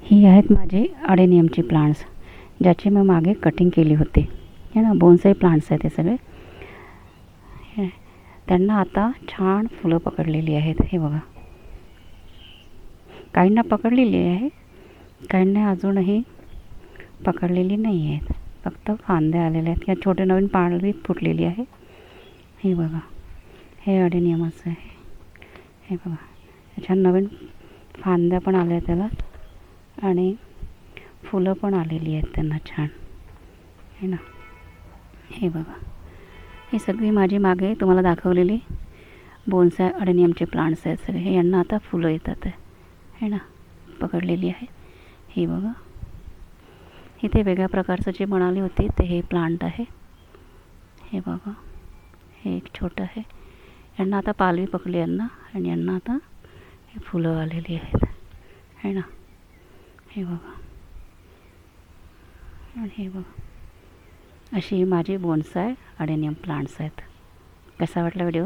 ही आहेत माझे अडेनियमचे प्लांट्स, ज्याची मी मागे कटिंग केली होती. हे ना बोन्साई प्लांट्स आहेत हे सगळे. त्यांना आता छान फुलं पकडलेली आहेत. हे बघा, काहींना पकडलेली आहे, काहींना अजूनही पकडलेली नाही आहेत. फक्त फांद्या आलेल्या आहेत किंवा छोटे नवीन पालवी फुटलेली आहे. हे बघा, हे अडेनियमच आहे. हे बघा, छान नवीन फांद्या पण आल्या त्याला आणि फुलं पण आलेली आहेत त्यांना छान. हे ना, हे बघा, ही सगळी माझी मागे तुम्हाला दाखवलेली बोन्साय अडेनियमचे प्लांट्स आहेत सगळे. हे यांना आता फुलं येतात आहे. हे ना, पकडलेली आहे. हे बघा, इथे वेगळ्या प्रकारचं जे म्हणाली होती ते हे प्लांट आहे. हे बघा, हे एक छोटं आहे. यांना आता पालवी पकडली यांना, आणि यांना आता हे फुलं आलेली आहेत. है ना, हे बघा, आणि हे बघा, अशी माझी बोन्साय अडेनियम प्लांट्स आहेत. कसा वाटला व्हिडिओ?